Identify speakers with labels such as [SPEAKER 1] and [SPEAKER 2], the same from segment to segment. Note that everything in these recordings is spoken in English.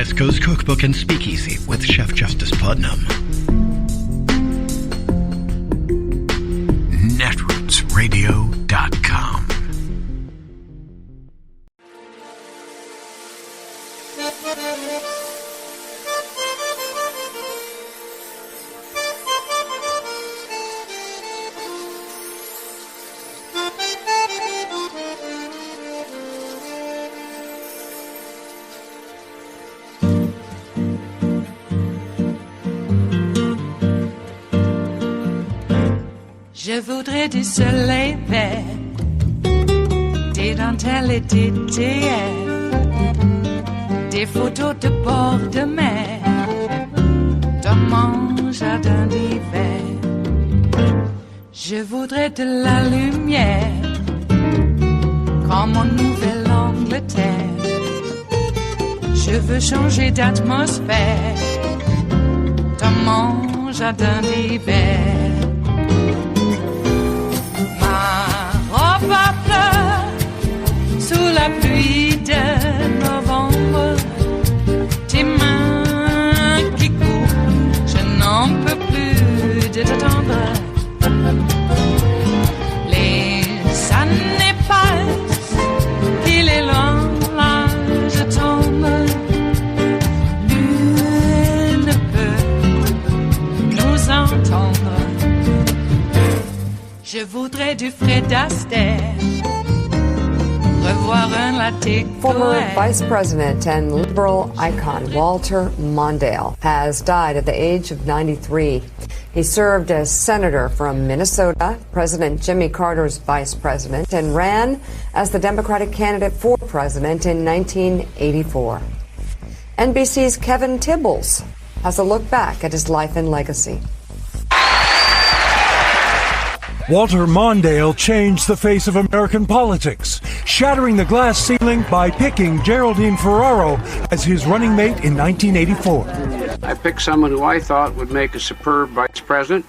[SPEAKER 1] West Coast Cookbook and Speakeasy with Chef Justice Putnam. Netrootsradio.com.
[SPEAKER 2] Je voudrais du soleil vert, des dentelles et des théâtres, des photos de bord de mer, dans mon jardin d'hiver. Je voudrais de la lumière, comme en Nouvelle-Angleterre. Je veux changer d'atmosphère, dans mon jardin d'hiver. Ma fleur sous la pluie de novembre, tes mains qui courent, je n'en peux plus de t'attendre. Les années passent, il est long, là je tombe. Nul ne peut nous entendre. Je voudrais du Fred Astaire, revoir un latte.
[SPEAKER 3] Former Vice President and liberal icon Walter Mondale has died at the age of 93. He served as senator from Minnesota, President Jimmy Carter's vice president, and ran as the Democratic candidate for president in 1984. NBC's Kevin Tibbles has a look back at his life and legacy.
[SPEAKER 4] Walter Mondale changed the face of American politics, shattering the glass ceiling by picking Geraldine Ferraro as his running mate in 1984.
[SPEAKER 5] I picked someone who I thought would make a superb vice president,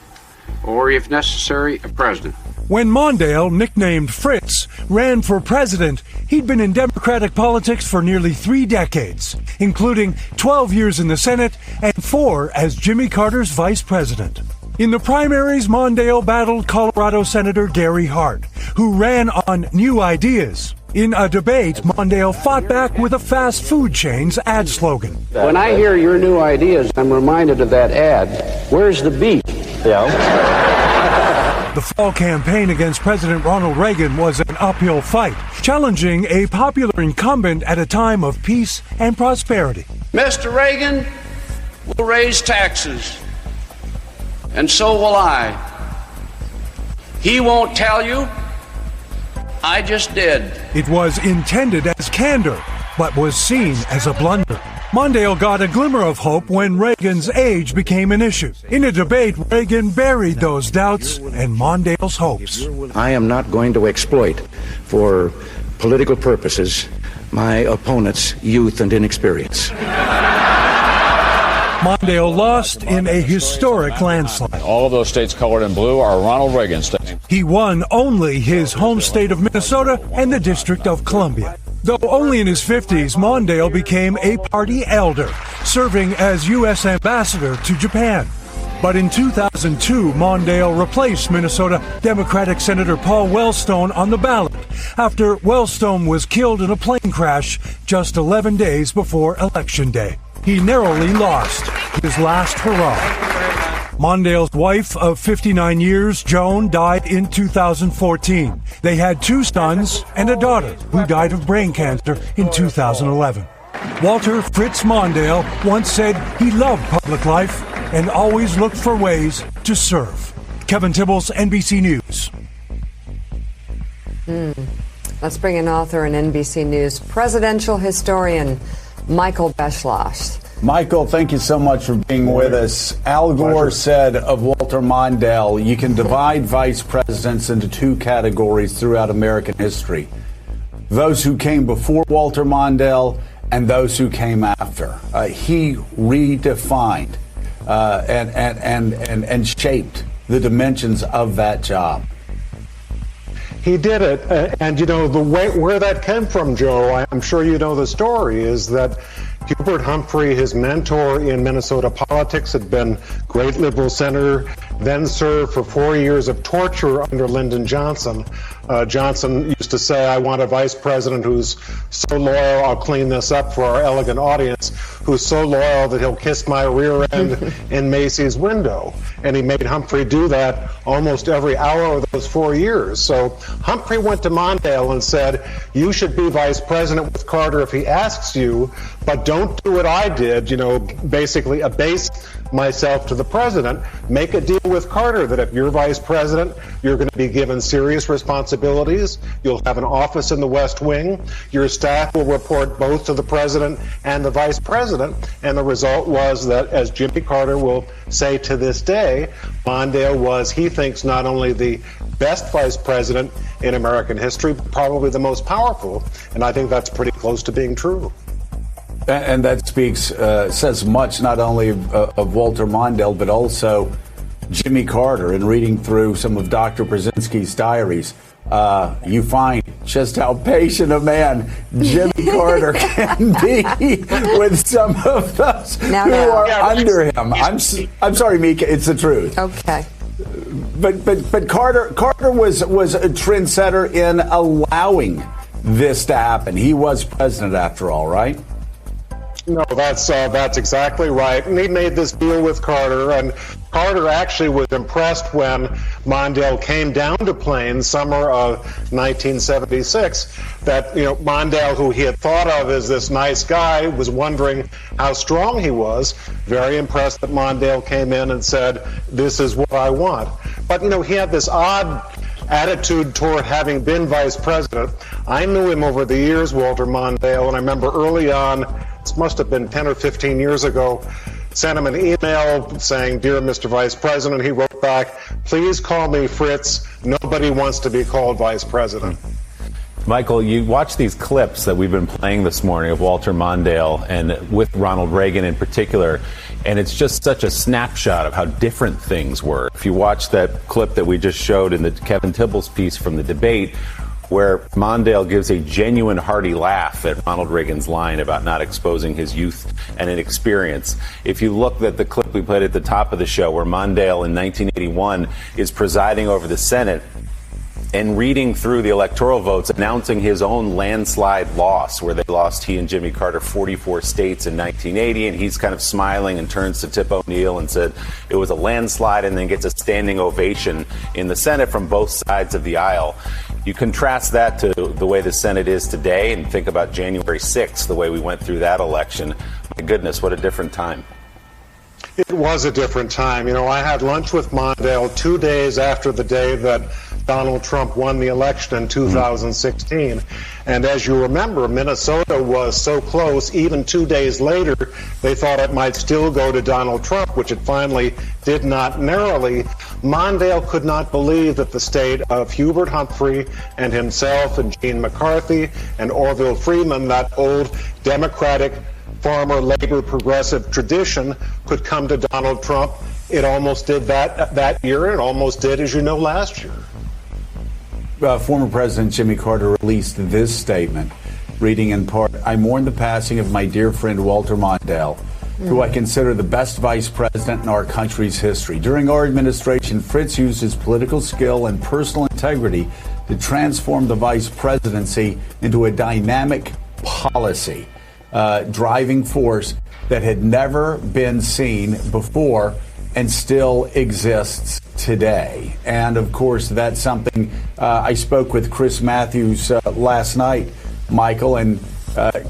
[SPEAKER 5] or if necessary, a president.
[SPEAKER 4] When Mondale, nicknamed Fritz, ran for president, he'd been in Democratic politics for nearly 3 decades, including 12 years in the Senate and 4 as Jimmy Carter's vice president. In the primaries, Mondale battled Colorado Senator Gary Hart, who ran on New Ideas. In a debate, Mondale fought back with a fast food chain's ad slogan.
[SPEAKER 5] When I hear your new ideas, I'm reminded of that ad. Where's the beef? Yeah.
[SPEAKER 4] The fall campaign against President Ronald Reagan was an uphill fight, challenging a popular incumbent at a time of peace and prosperity.
[SPEAKER 5] Mr. Reagan will raise taxes. And so will I. He won't tell you. I just did.
[SPEAKER 4] It was intended as candor, but was seen as a blunder. Mondale got a glimmer of hope when Reagan's age became an issue. In a debate, Reagan buried those doubts and Mondale's hopes.
[SPEAKER 6] I am not going to exploit, for political purposes, my opponent's youth and inexperience.
[SPEAKER 4] Mondale lost in a historic landslide.
[SPEAKER 7] All of those states colored in blue are Ronald Reagan states.
[SPEAKER 4] He won only his home state of Minnesota and the District of Columbia. Though only in his 50s, Mondale became a party elder, serving as U.S. ambassador to Japan. But in 2002, Mondale replaced Minnesota Democratic Senator Paul Wellstone on the ballot after Wellstone was killed in a plane crash just 11 days before Election Day. He narrowly lost his last hurrah. Mondale's wife of 59 years, Joan, died in 2014. They had 2 sons and a daughter who died of brain cancer in 2011. Walter Fritz Mondale once said he loved public life and always looked for ways to serve. Kevin Tibbles, NBC News.
[SPEAKER 3] Let's bring in author and NBC News presidential historian Michael Beschloss.
[SPEAKER 8] Michael, thank you so much for being with us. Al Gore said of Walter Mondale, you can divide vice presidents into 2 categories throughout American history. Those who came before Walter Mondale and those who came after. He redefined and shaped the dimensions of that job.
[SPEAKER 9] He did it. And, you know, the way where that came from, Joe, I'm sure you know the story, is that Hubert Humphrey, his mentor in Minnesota politics, had been great liberal senator, then served for 4 years of torture under Lyndon Johnson. Johnson used to say, I want a vice president who's so loyal, I'll clean this up for our elegant audience, who's so loyal that he'll kiss my rear end in Macy's window. And he made Humphrey do that almost every hour of those 4 years. So Humphrey went to Mondale and said, you should be vice president with Carter if he asks you, but don't do what I did, you know, basically abase myself to the president. Make a deal with Carter that if you're vice president, you're going to be given serious responsibilities. You'll have an office in the West Wing. Your staff will report both to the president and the vice president. And the result was that, as Jimmy Carter will say to this day, Mondale was, he thinks, not only the best vice president in American history, but probably the most powerful. And I think that's pretty close to being true.
[SPEAKER 8] And that says much not only of Walter Mondale, but also Jimmy Carter. In reading through some of Dr. Brzezinski's diaries, you find just how patient a man Jimmy Carter can be with some of those who are under him. I'm sorry, Mika, it's the truth.
[SPEAKER 3] Okay.
[SPEAKER 8] But Carter was a trendsetter in allowing this to happen. He was president after all, right?
[SPEAKER 9] No, that's exactly right. And he made this deal with Carter, and Carter actually was impressed when Mondale came down to Plains, summer of 1976, that, you know, Mondale, who he had thought of as this nice guy, was wondering how strong he was. Very impressed that Mondale came in and said, this is what I want. But, you know, he had this odd attitude toward having been vice president. I knew him over the years, Walter Mondale, and I remember early on, this must have been 10 or 15 years ago, sent him an email saying, Dear Mr. Vice President. He wrote back, please call me Fritz. Nobody wants to be called vice president.
[SPEAKER 10] Michael, you watch these clips that we've been playing this morning of Walter Mondale and with Ronald Reagan in particular, and it's just such a snapshot of how different things were. If you watch that clip that we just showed in the Kevin Tibble's piece from the debate, where Mondale gives a genuine hearty laugh at Ronald Reagan's line about not exposing his youth and inexperience. If you look at the clip we played at the top of the show, where Mondale in 1981 is presiding over the Senate and reading through the electoral votes, announcing his own landslide loss, where they lost, he and Jimmy Carter, 44 states in 1980, and he's kind of smiling and turns to Tip O'Neill and said it was a landslide, and then gets a standing ovation in the Senate from both sides of the aisle. You contrast that to the way the Senate is today and think about January 6th, the way we went through that election. My goodness, what a different time.
[SPEAKER 9] It was a different time. You know, I had lunch with Mondale 2 days after the day that Donald Trump won the election in 2016. And as you remember, Minnesota was so close, even 2 days later, they thought it might still go to Donald Trump, which it finally did not narrowly. Mondale could not believe that the state of Hubert Humphrey and himself and Gene McCarthy and Orville Freeman, that old Democratic farmer labor progressive tradition, could come to Donald Trump. It almost did that year, and it almost did, as you know, last year.
[SPEAKER 8] Former President Jimmy Carter released this statement, reading in part, I mourn the passing of my dear friend Walter Mondale, who I consider the best vice president in our country's history. During our administration, Fritz used his political skill and personal integrity to transform the vice presidency into a dynamic policy driving force that had never been seen before and still exists today. And of course, that's something I spoke with Chris Matthews last night, Michael, and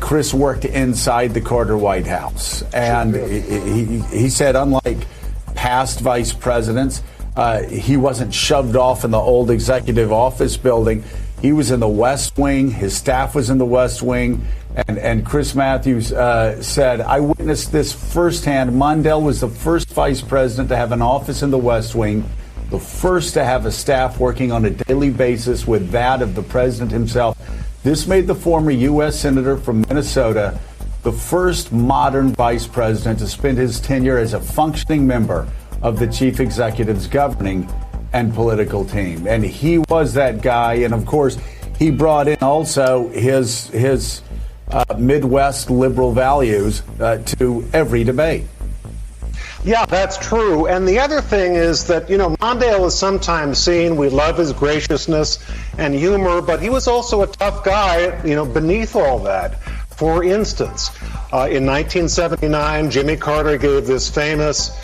[SPEAKER 8] Chris worked inside the Carter White House. And he said, unlike past vice presidents, he wasn't shoved off in the old executive office building. He was in the West Wing. His staff was in the West Wing. And Chris Matthews said, I witnessed this firsthand. Mondale was the first vice president to have an office in the West Wing, the first to have a staff working on a daily basis with that of the president himself. This made the former U.S. Senator from Minnesota the first modern vice president to spend his tenure as a functioning member of the chief executive's governing and political team. And he was that guy. And of course, he brought in also his Midwest liberal values to every debate.
[SPEAKER 9] Yeah, that's true. And the other thing is that, Mondale is sometimes seen, we love his graciousness and humor, but he was also a tough guy, beneath all that. For instance, in 1979, Jimmy Carter gave this famous,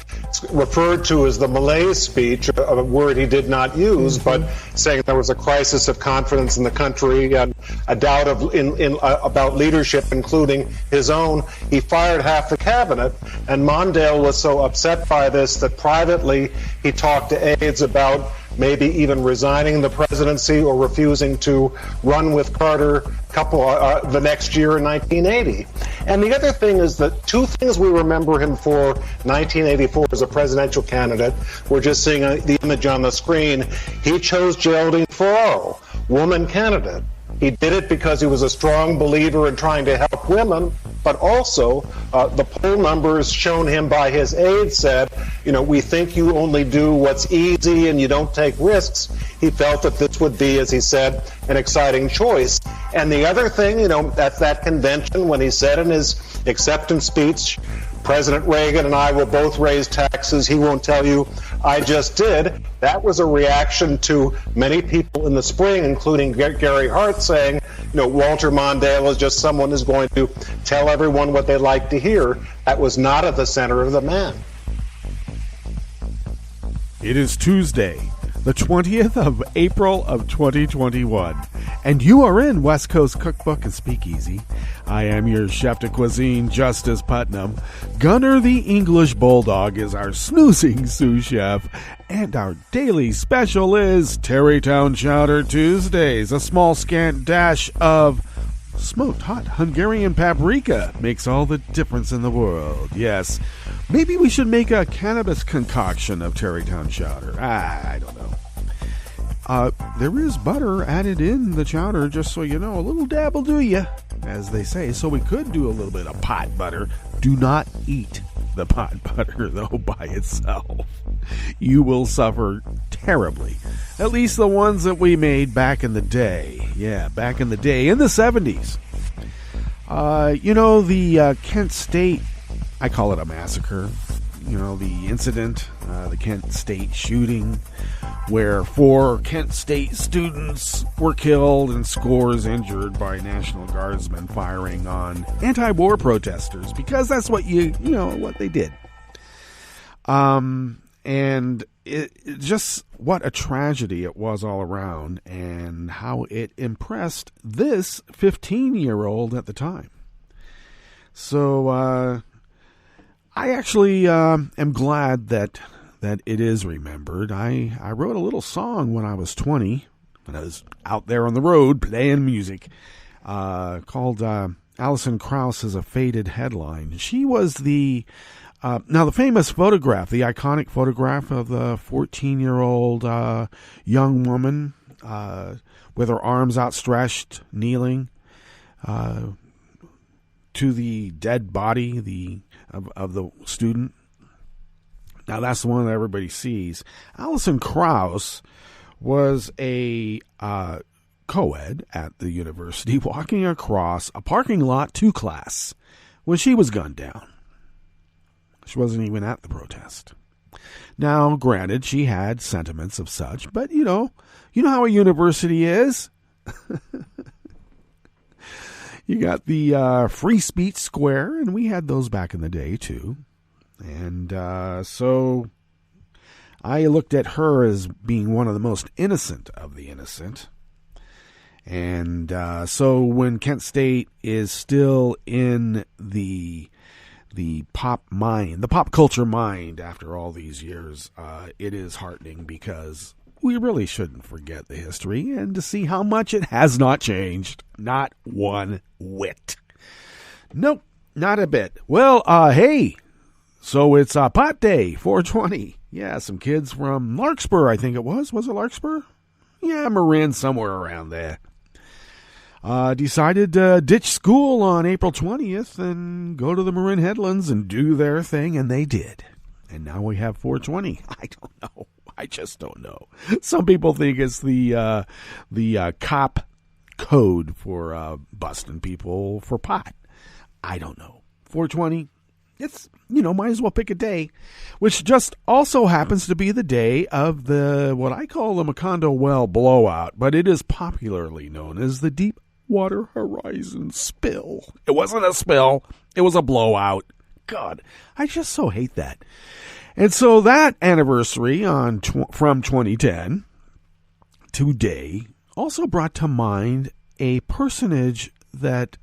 [SPEAKER 9] referred to as the Malaise speech, a word he did not use, but saying there was a crisis of confidence in the country and a doubt about leadership, including his own. He fired half the cabinet, and Mondale was so upset by this that privately he talked to aides about maybe even resigning the presidency or refusing to run with Carter the next year in 1980. And the other thing is that two things we remember him for 1984 as a presidential candidate. We're just seeing the image on the screen. He chose Geraldine Ferraro, woman candidate. He did it because he was a strong believer in trying to help women, but also the poll numbers shown him by his aides said, we think you only do what's easy and you don't take risks. He felt that this would be, as he said, an exciting choice. And the other thing, at that convention, when he said in his acceptance speech, President Reagan and I will both raise taxes. He won't tell you I just did. That was a reaction to many people in the spring, including Gary Hart, saying, Walter Mondale is just someone who's going to tell everyone what they like to hear. That was not at the center of the man.
[SPEAKER 11] It is Tuesday, the 20th of April of 2021, and you are in West Coast Cookbook and Speakeasy. I am your chef de cuisine, Justice Putnam. Gunner the English Bulldog is our snoozing sous chef, and our daily special is Tarrytown Chowder Tuesdays. A small scant dash of smoked hot Hungarian paprika makes all the difference in the world. Yes, maybe we should make a cannabis concoction of Tarrytown Chowder. I don't know. There is butter added in the chowder, just so you know. A little dab will do you, as they say. So we could do a little bit of pot butter. Do not eat the pot butter, though, by itself. You will suffer terribly. At least the ones that we made back in the day. Yeah, back in the day, in the 70s. The Kent State, I call it a massacre. The incident, the Kent State shooting, where 4 Kent State students were killed and scores injured by National Guardsmen firing on anti-war protesters, because that's what what they did. And it just, what a tragedy it was all around, and how it impressed this 15-year-old at the time. So, I actually am glad that it is remembered. I wrote a little song when I was 20, when I was out there on the road playing music, called Alison Krauss as a Faded Headline. She was the famous photograph, the iconic photograph of the 14-year-old young woman with her arms outstretched, kneeling to the dead body of the student. Now, that's the one that everybody sees. Alison Krauss was a co-ed at the university walking across a parking lot to class when she was gunned down. She wasn't even at the protest. Now, granted, she had sentiments of such, but you know how a university is. You got the free speech square, and we had those back in the day, too. And so I looked at her as being one of the most innocent of the innocent. And so when Kent State is still in the pop mind, the pop culture mind after all these years, it is heartening, because we really shouldn't forget the history, and to see how much it has not changed. Not one whit. Nope, not a bit. Well, hey, so it's pot day, 420. Yeah, some kids from Larkspur, I think it was. Was it Larkspur? Yeah, Marin, somewhere around there. Decided to ditch school on April 20th and go to the Marin Headlands and do their thing, and they did. And now we have 420. I don't know. I just don't know. Some people think it's the cop code for busting people for pot. I don't know. 420, it's, might as well pick a day, which just also happens to be the day of what I call the Macondo well blowout, but it is popularly known as the Deepwater Horizon spill. It wasn't a spill. It was a blowout. God, I just so hate that. And so that anniversary from 2010 today also brought to mind a personage that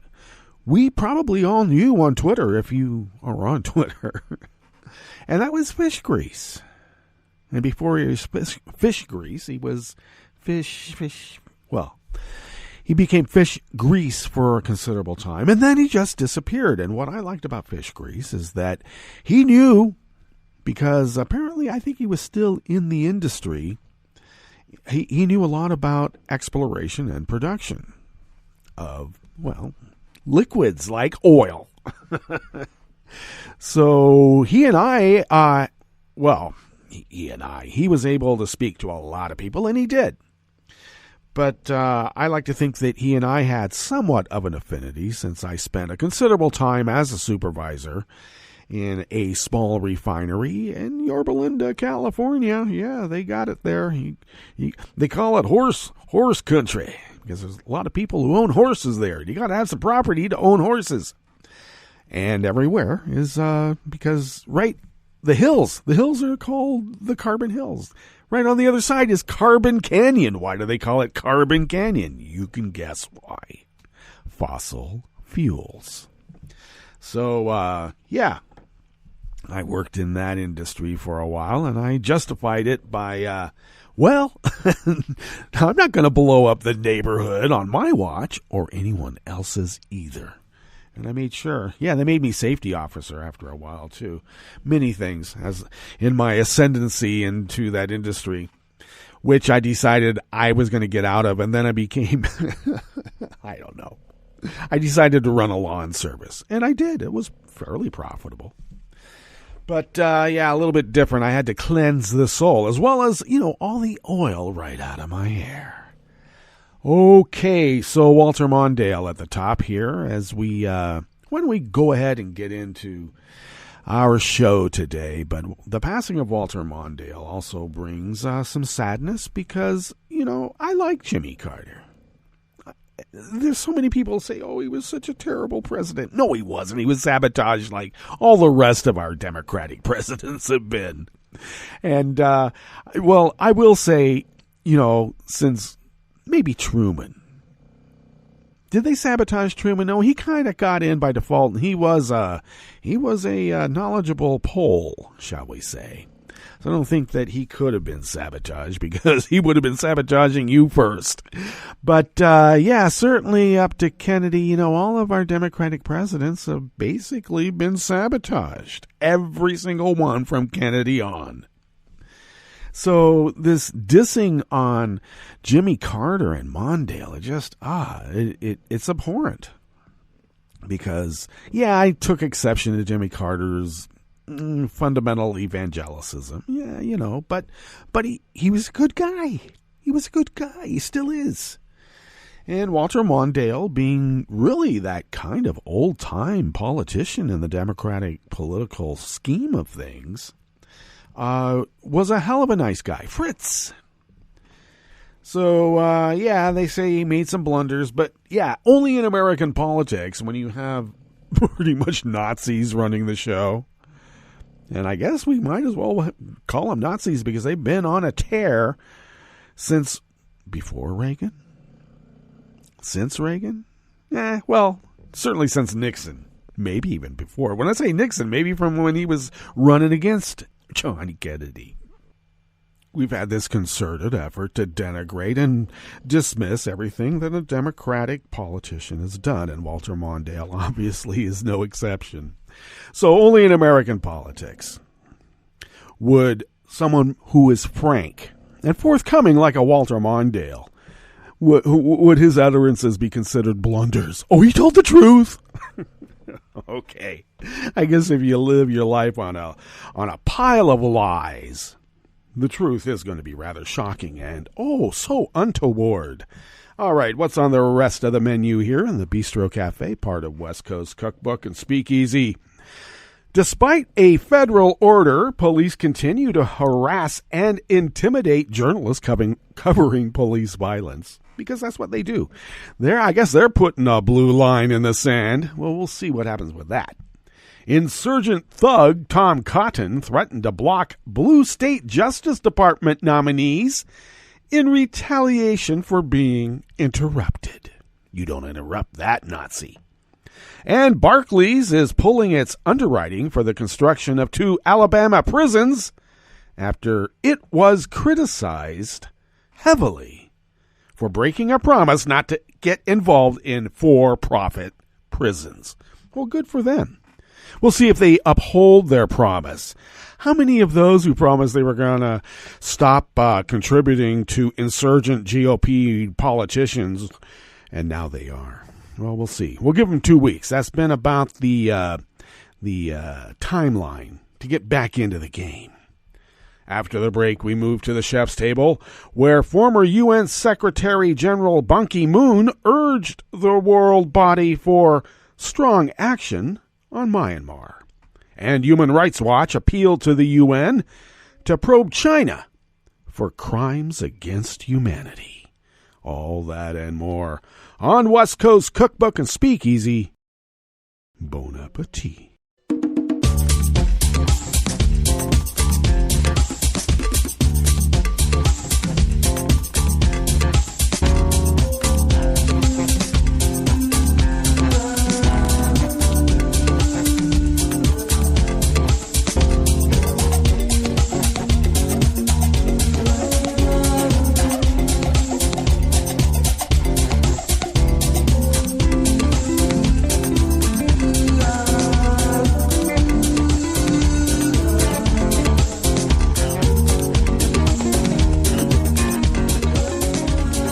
[SPEAKER 11] we probably all knew on Twitter, if you are on Twitter. And that was Fish Grease. And before he was Fish Grease, he was he became Fish Grease for a considerable time. And then he just disappeared. And what I liked about Fish Grease is that he knew, because apparently I think he was still in the industry, he knew a lot about exploration and production of, liquids like oil. So he was able to speak to a lot of people, and he did. But I like to think that he and I had somewhat of an affinity, since I spent a considerable time as a supervisor in a small refinery in Yorba Linda, California. Yeah, they got it there. They call it horse country, because there's a lot of people who own horses there. You got to have some property to own horses. And everywhere is because, the hills are called the Carbon Hills. Right on the other side is Carbon Canyon. Why do they call it Carbon Canyon? You can guess why. Fossil fuels. So, I worked in that industry for a while, and I justified it by, I'm not going to blow up the neighborhood on my watch, or anyone else's either. And I made sure. Yeah, they made me safety officer after a while, too. Many things as in my ascendancy into that industry, which I decided I was going to get out of. And then I became, I don't know. I decided to run a lawn service. And I did. It was fairly profitable. But, a little bit different. I had to cleanse the soul, as well as, all the oil right out of my hair. Okay, so Walter Mondale at the top here as we go ahead and get into our show today. But the passing of Walter Mondale also brings some sadness because, I like Jimmy Carter. There's so many people say, oh, he was such a terrible president. No, he wasn't. He was sabotaged like all the rest of our Democratic presidents have been. And, I will say, since maybe Truman. Did they sabotage Truman? No, he kind of got in by default, and he was a knowledgeable Pole, shall we say. So I don't think that he could have been sabotaged, because he would have been sabotaging you first. But, certainly up to Kennedy, all of our Democratic presidents have basically been sabotaged. Every single one from Kennedy on. So this dissing on Jimmy Carter and Mondale, it's abhorrent. Because, I took exception to Jimmy Carter's fundamental evangelicism. Yeah, but he was a good guy. He was a good guy. He still is. And Walter Mondale, being really that kind of old-time politician in the Democratic political scheme of things, was a hell of a nice guy. Fritz. So, they say he made some blunders, but only in American politics when you have pretty much Nazis running the show. And I guess we might as well call them Nazis because they've been on a tear since before Reagan. Since Reagan? Certainly since Nixon. Maybe even before. When I say Nixon, maybe from when he was running against John Kennedy. We've had this concerted effort to denigrate and dismiss everything that a Democratic politician has done, and Walter Mondale obviously is no exception. So only in American politics would someone who is frank and forthcoming like a Walter Mondale, would his utterances be considered blunders? Oh, he told the truth. Okay. I guess if you live your life on a pile of lies, the truth is going to be rather shocking and, so untoward. All right, what's on the rest of the menu here in the Bistro Cafe, part of West Coast Cookbook and Speakeasy? Despite a federal order, police continue to harass and intimidate journalists covering police violence, because that's what they do. I guess they're putting a blue line in the sand. Well, we'll see what happens with that. Insurgent thug Tom Cotton threatened to block blue state Justice Department nominees in retaliation for being interrupted. You don't interrupt that, Nazi. And Barclays is pulling its underwriting for the construction of 2 Alabama prisons after it was criticized heavily for breaking a promise not to get involved in for-profit prisons. Well, good for them. We'll see if they uphold their promise. How many of those who promised they were going to stop contributing to insurgent GOP politicians, and now they are? Well, we'll see. We'll give them 2 weeks. That's been about the timeline to get back into the game. After the break, we move to the chef's table, where former UN Secretary General Ban Ki-moon urged the world body for strong action on Myanmar. And Human Rights Watch appealed to the UN to probe China for crimes against humanity. All that and more on West Coast Cookbook and Speakeasy. Bon appetit.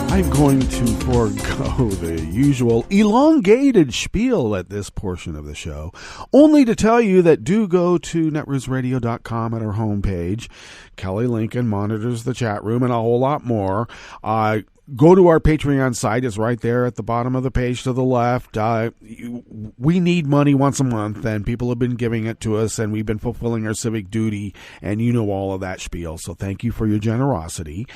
[SPEAKER 11] I'm going to forego the usual elongated spiel at this portion of the show, only to tell you that do go to netrootsradio.com at our homepage. Kelly Lincoln monitors the chat room and a whole lot more. Go to our Patreon site. It's right there at the bottom of the page to the left. We need money once a month, and people have been giving it to us, and we've been fulfilling our civic duty, and you know all of that spiel. So thank you for your generosity.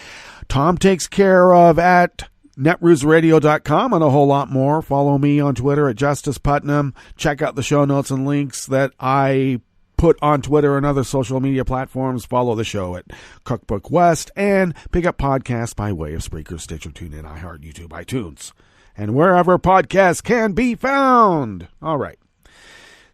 [SPEAKER 11] Tom takes care of at netrootsradio.com and a whole lot more. Follow me on Twitter at Justice Putnam. Check out the show notes and links that I put on Twitter and other social media platforms. Follow the show at Cookbook West and pick up podcasts by way of Spreaker, Stitcher, TuneIn, iHeart, YouTube, iTunes, and wherever podcasts can be found. All right.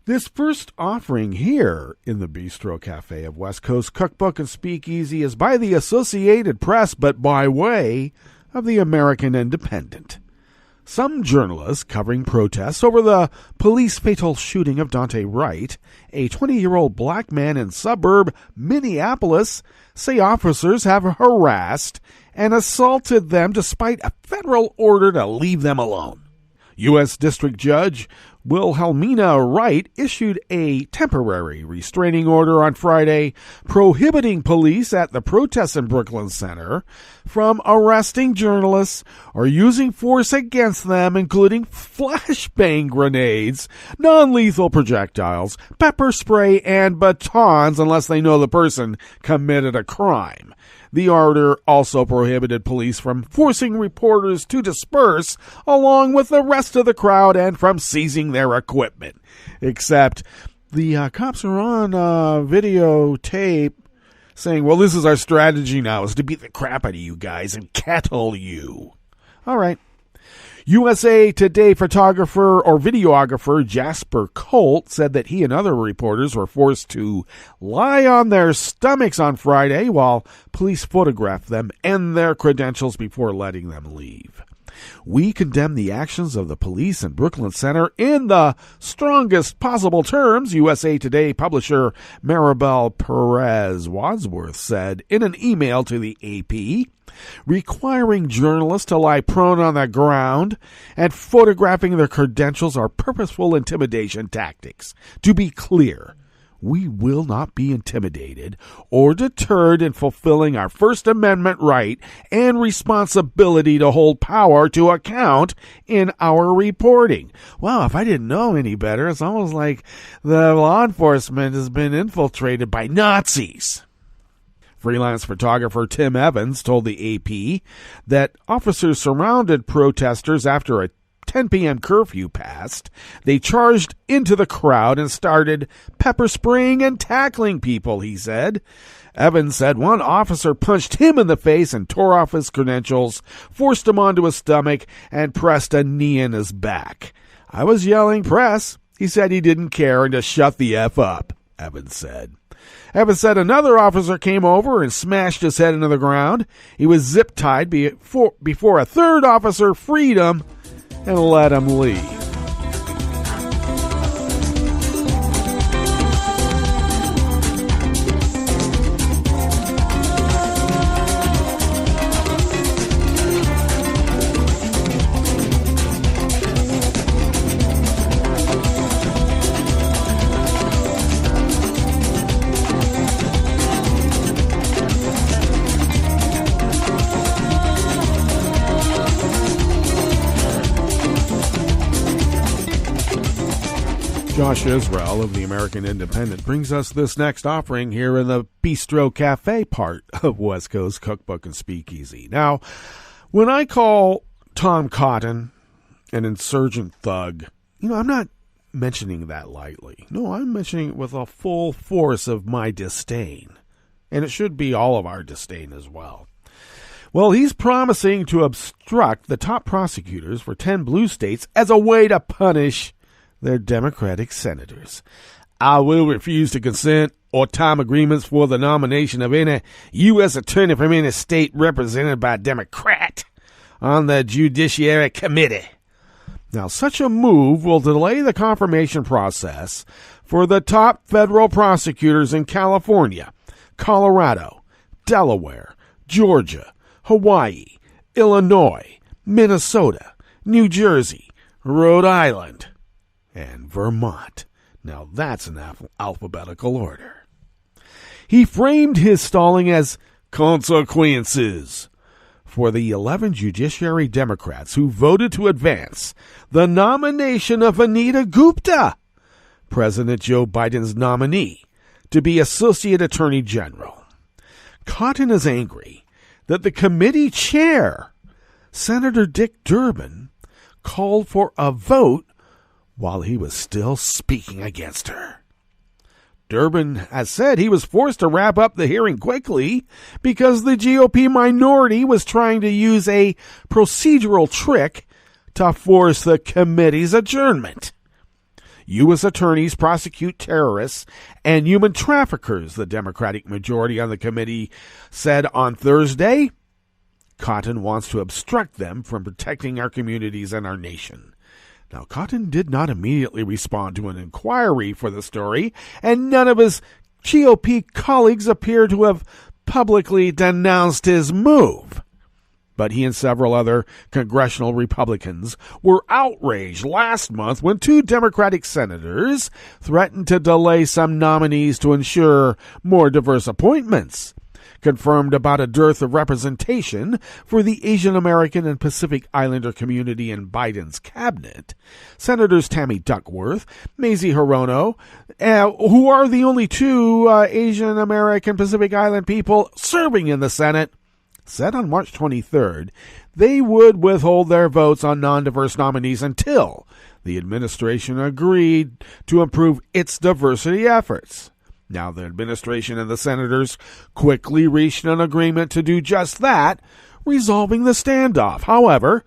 [SPEAKER 11] This first offering here in the Bistro Cafe of West Coast Cookbook and Speakeasy is by the Associated Press, but by way of the American Independent. Some journalists covering protests over the police fatal shooting of Dante Wright, a 20-year-old black man in suburb Minneapolis, say officers have harassed and assaulted them despite a federal order to leave them alone. U.S. District Judge Wilhelmina Wright issued a temporary restraining order on Friday prohibiting police at the protests in Brooklyn Center from arresting journalists or using force against them, including flashbang grenades, non-lethal projectiles, pepper spray, and batons unless they know the person committed a crime. The order also prohibited police from forcing reporters to disperse along with the rest of the crowd and from seizing their equipment. Except the cops are on videotape saying, well, this is our strategy now, is to beat the crap out of you guys and kettle you. All right. USA Today photographer or videographer Jasper Colt said that he and other reporters were forced to lie on their stomachs on Friday while police photographed them and their credentials before letting them leave. We condemn the actions of the police in Brooklyn Center in the strongest possible terms, USA Today publisher Maribel Perez Wadsworth said in an email to the AP. Requiring journalists to lie prone on the ground and photographing their credentials are purposeful intimidation tactics. To be clear, We will not be intimidated or deterred in fulfilling our First Amendment right and responsibility to hold power to account in our reporting. Wow, if I didn't know any better, it's almost like the law enforcement has been infiltrated by Nazis. Freelance photographer Tim Evans told the AP that officers surrounded protesters after a 10 p.m. curfew passed. They charged into the crowd and started pepper spraying and tackling people, he said. Evans said one officer punched him in the face and tore off his credentials, forced him onto his stomach, and pressed a knee in his back. I was yelling, "Press." He said he didn't care and to shut the F up, Evans said. Evans said another officer came over and smashed his head into the ground. He was zip-tied before a third officer freed him and let him leave. Josh Israel of the American Independent brings us this next offering here in the Bistro Cafe part of West Coast Cookbook and Speakeasy. Now, when I call Tom Cotton an insurgent thug, I'm not mentioning that lightly. No, I'm mentioning it with a full force of my disdain. And it should be all of our disdain as well. Well, he's promising to obstruct the top prosecutors for 10 blue states as a way to punish their Democratic senators. I will refuse to consent or time agreements for the nomination of any U.S. attorney from any state represented by a Democrat on the Judiciary Committee. Now, such a move will delay the confirmation process for the top federal prosecutors in California, Colorado, Delaware, Georgia, Hawaii, Illinois, Minnesota, New Jersey, Rhode Island, and Vermont. Now that's an alphabetical order. He framed his stalling as consequences for the 11 Judiciary Democrats who voted to advance the nomination of Anita Gupta, President Joe Biden's nominee, to be Associate Attorney General. Cotton is angry that the committee chair, Senator Dick Durbin, called for a vote while he was still speaking against her. Durbin has said he was forced to wrap up the hearing quickly because the GOP minority was trying to use a procedural trick to force the committee's adjournment. U.S. attorneys prosecute terrorists and human traffickers, the Democratic majority on the committee said on Thursday. Cotton wants to obstruct them from protecting our communities and our nation. Now, Cotton did not immediately respond to an inquiry for the story, and none of his GOP colleagues appear to have publicly denounced his move. But he and several other congressional Republicans were outraged last month when 2 Democratic senators threatened to delay some nominees to ensure more diverse appointments. Confirmed about a dearth of representation for the Asian American and Pacific Islander community in Biden's cabinet, Senators Tammy Duckworth, Mazie Hirono, who are the only 2 Asian American Pacific Island people serving in the Senate, said on March 23rd they would withhold their votes on non-diverse nominees until the administration agreed to improve its diversity efforts. Now, the administration and the senators quickly reached an agreement to do just that, resolving the standoff. However,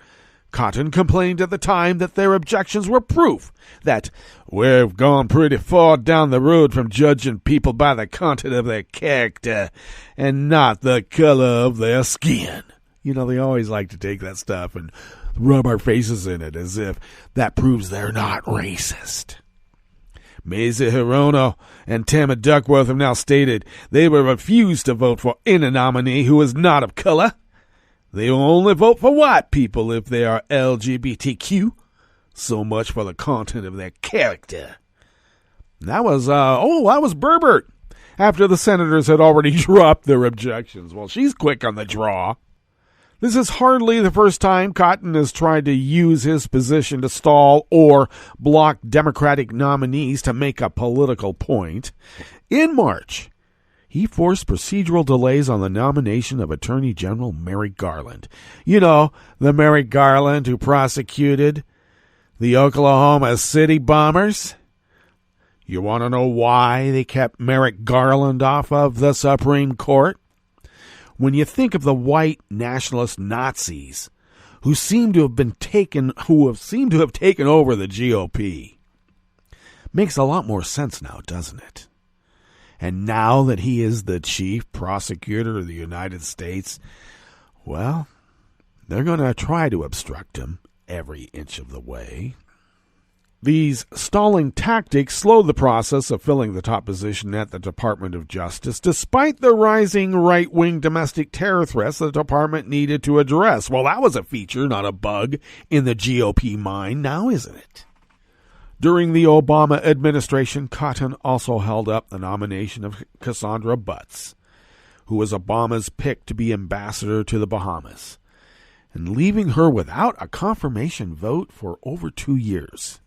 [SPEAKER 11] Cotton complained at the time that their objections were proof that we've gone pretty far down the road from judging people by the content of their character and not the color of their skin. They always like to take that stuff and rub our faces in it as if that proves they're not racist. Mazie Hirono and Tammy Duckworth have now stated they will refuse to vote for any nominee who is not of color. They will only vote for white people if they are LGBTQ. So much for the content of their character. That was Berbert, after the senators had already dropped their objections. Well, she's quick on the draw. This is hardly the first time Cotton has tried to use his position to stall or block Democratic nominees to make a political point. In March, he forced procedural delays on the nomination of Attorney General Merrick Garland. You know, the Merrick Garland who prosecuted the Oklahoma City bombers. You want to know why they kept Merrick Garland off of the Supreme Court? When you think of the white nationalist Nazis who seem to have taken over the GOP, makes a lot more sense now, doesn't it? And now that he is the chief prosecutor of the United States, well, they're going to try to obstruct him every inch of the way. These stalling tactics slowed the process of filling the top position at the Department of Justice, despite the rising right-wing domestic terror threats the department needed to address. Well, that was a feature, not a bug, in the GOP mind now, isn't it? During the Obama administration, Cotton also held up the nomination of Cassandra Butts, who was Obama's pick to be ambassador to the Bahamas, and leaving her without a confirmation vote for over 2 years.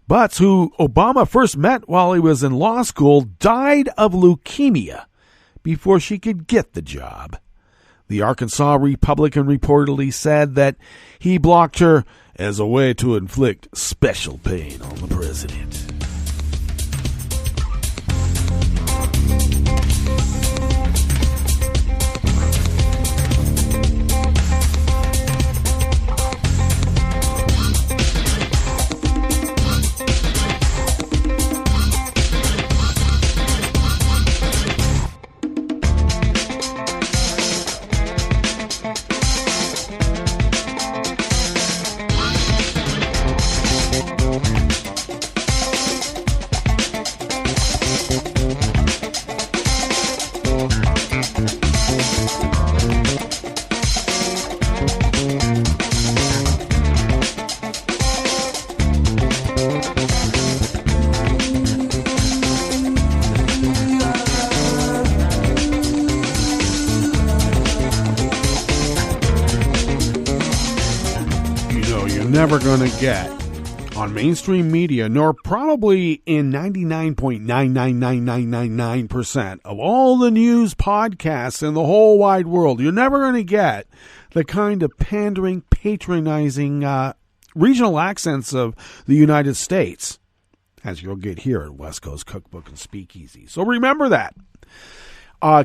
[SPEAKER 11] Butts, who Obama first met while he was in law school, died of leukemia before she could get the job. The Arkansas Republican reportedly said that he blocked her as a way to inflict special pain on the president. Never going to get on mainstream media, nor probably in 99.999999% of all the news podcasts in the whole wide world. You're never going to get the kind of pandering, patronizing regional accents of the United States as you'll get here at West Coast Cookbook and Speakeasy. So remember that.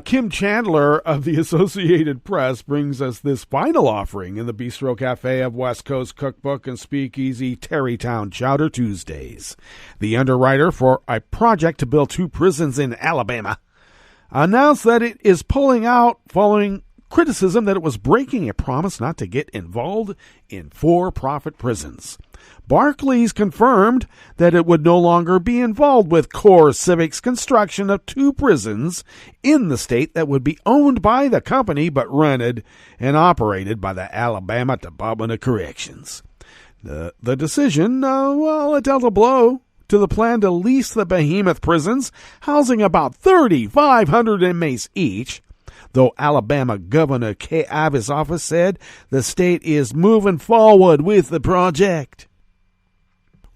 [SPEAKER 11] Kim Chandler of the Associated Press brings us this final offering in the Bistro Cafe of West Coast Cookbook and Speakeasy Tarrytown Chowder Tuesdays. The underwriter for a project to build 2 prisons in Alabama announced that it is pulling out following criticism that it was breaking a promise not to get involved in for-profit prisons. Barclays confirmed that it would no longer be involved with Core Civic's construction of 2 prisons in the state that would be owned by the company but rented and operated by the Alabama Department of Corrections. The decision, it dealt a blow to the plan to lease the behemoth prisons, housing about 3,500 inmates each, though Alabama Governor Kay Ivey's office said the state is moving forward with the project.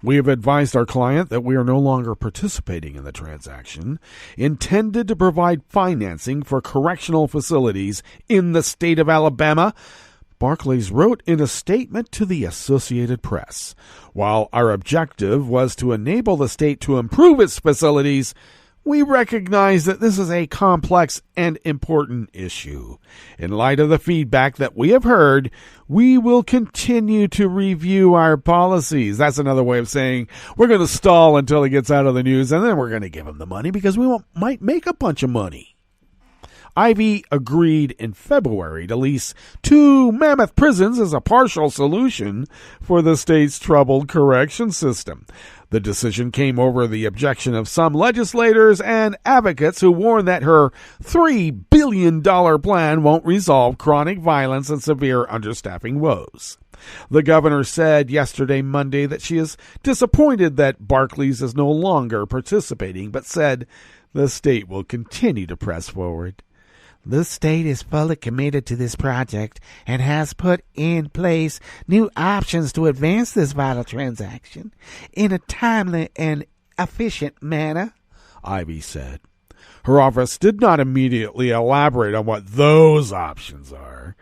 [SPEAKER 11] We have advised our client that we are no longer participating in the transaction intended to provide financing for correctional facilities in the state of Alabama, Barclays wrote in a statement to the Associated Press. While our objective was to enable the state to improve its facilities, we recognize that this is a complex and important issue. In light of the feedback that we have heard, we will continue to review our policies. That's another way of saying we're going to stall until it gets out of the news, and then we're going to give him the money because we might make a bunch of money. Ivey agreed in February to lease 2 mammoth prisons as a partial solution for the state's troubled correction system. The decision came over the objection of some legislators and advocates who warned that her $3 billion plan won't resolve chronic violence and severe understaffing woes. The governor said yesterday, Monday, that she is disappointed that Barclays is no longer participating, but said the state will continue to press forward. The state is fully committed to this project and has put in place new options to advance this vital transaction in a timely and efficient manner, Ivey said. Her office did not immediately elaborate on what those options are.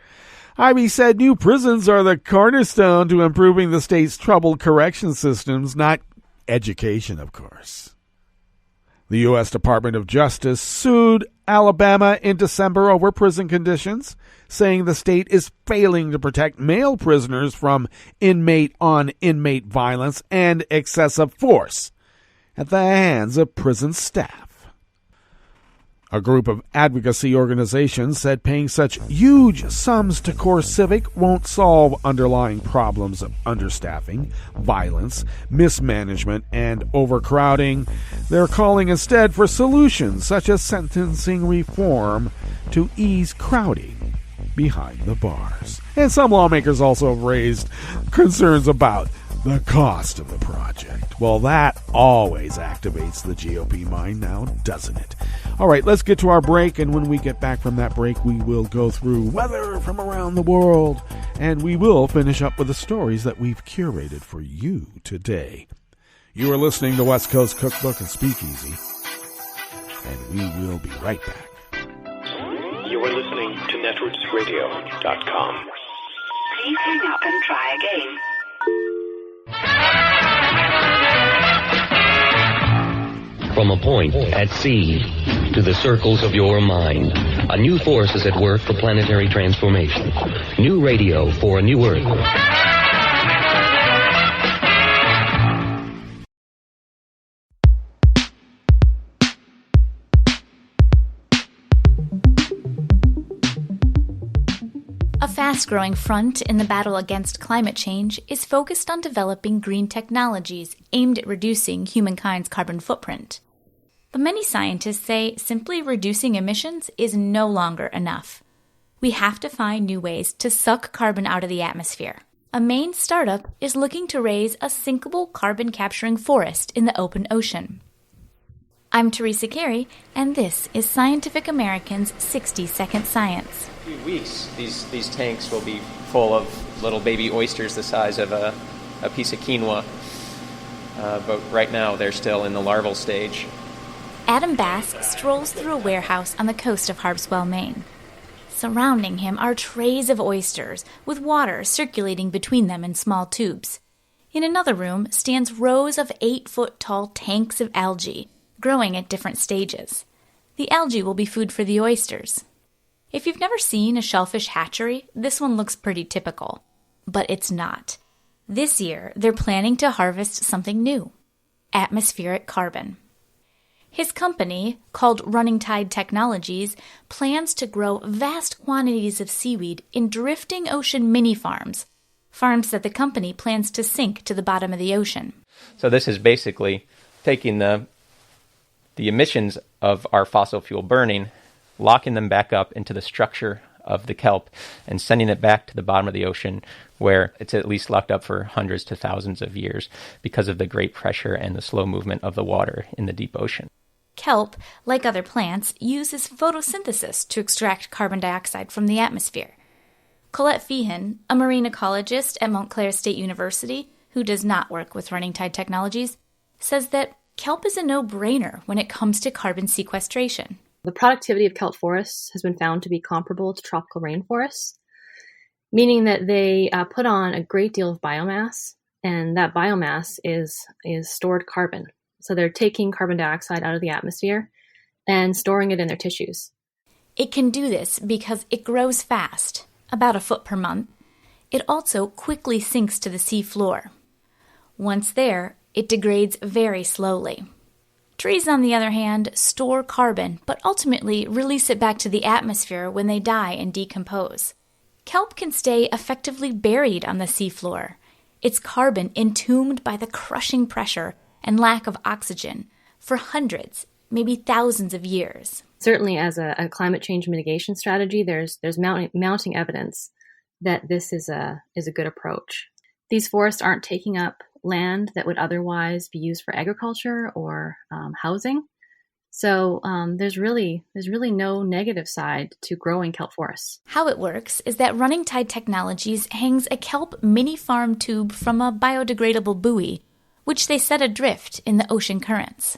[SPEAKER 11] Ivey said new prisons are the cornerstone to improving the state's troubled correction systems, not education, of course. The U.S. Department of Justice sued Alabama in December over prison conditions, saying the state is failing to protect male prisoners from inmate-on-inmate violence and excessive force at the hands of prison staff. A group of advocacy organizations said paying such huge sums to CoreCivic won't solve underlying problems of understaffing, violence, mismanagement, and overcrowding. They're calling instead for solutions such as sentencing reform to ease crowding behind the bars. And some lawmakers also raised concerns about the cost of the project. Well, that always activates the GOP mind now, doesn't it? All right, let's get to our break, and when we get back from that break, we will go through weather from around the world, and we will finish up with the stories that we've curated for you today. You are listening to West Coast Cookbook and Speakeasy, and we will be right back.
[SPEAKER 12] You are listening to netrootsradio.com.
[SPEAKER 13] Please hang up and try again.
[SPEAKER 14] From a point at sea to the circles of your mind, a new force is at work for planetary transformation. New radio for a new Earth.
[SPEAKER 15] A fast-growing front in the battle against climate change is focused on developing green technologies aimed at reducing humankind's carbon footprint. But many scientists say simply reducing emissions is no longer enough. We have to find new ways to suck carbon out of the atmosphere. A Maine startup is looking to raise a sinkable carbon-capturing forest in the open ocean. I'm Teresa Carey, and this is Scientific American's 60-Second Science.
[SPEAKER 16] In a few weeks, these tanks will be full of little baby oysters the size of a piece of quinoa. But right now, they're still in the larval stage.
[SPEAKER 15] Adam Bass strolls through a warehouse on the coast of Harpswell, Maine. Surrounding him are trays of oysters, with water circulating between them in small tubes. In another room stands rows of 8-foot-tall tanks of algae, growing at different stages. The algae will be food for the oysters. If you've never seen a shellfish hatchery, this one looks pretty typical. But it's not. This year, they're planning to harvest something new: atmospheric carbon. His company, called Running Tide Technologies, plans to grow vast quantities of seaweed in drifting ocean mini-farms, farms that the company plans to sink to the bottom of the ocean.
[SPEAKER 16] So this is basically taking the emissions of our fossil fuel burning, locking them back up into the structure of the kelp, and sending it back to the bottom of the ocean, where it's at least locked up for hundreds to thousands of years because of the great pressure and the slow movement of the water in the deep ocean.
[SPEAKER 15] Kelp, like other plants, uses photosynthesis to extract carbon dioxide from the atmosphere. Colette Feehan, a marine ecologist at Montclair State University, who does not work with Running Tide Technologies, says that kelp is a no-brainer when it comes to carbon sequestration.
[SPEAKER 17] The productivity of kelp forests has been found to be comparable to tropical rainforests, meaning that they put on a great deal of biomass, and that biomass is stored carbon. So they're taking carbon dioxide out of the atmosphere and storing it in their tissues.
[SPEAKER 15] It can do this because it grows fast, about a foot per month. It also quickly sinks to the sea floor. Once there, it degrades very slowly. Trees, on the other hand, store carbon, but ultimately release it back to the atmosphere when they die and decompose. Kelp can stay effectively buried on the seafloor, its carbon entombed by the crushing pressure and lack of oxygen for hundreds, maybe thousands of years.
[SPEAKER 17] Certainly as a climate change mitigation strategy, there's mounting evidence that this is a good approach. These forests aren't taking up land that would otherwise be used for agriculture or housing. So there's really no negative side to growing kelp forests.
[SPEAKER 15] How it works is that Running Tide Technologies hangs a kelp mini farm tube from a biodegradable buoy, which they set adrift in the ocean currents.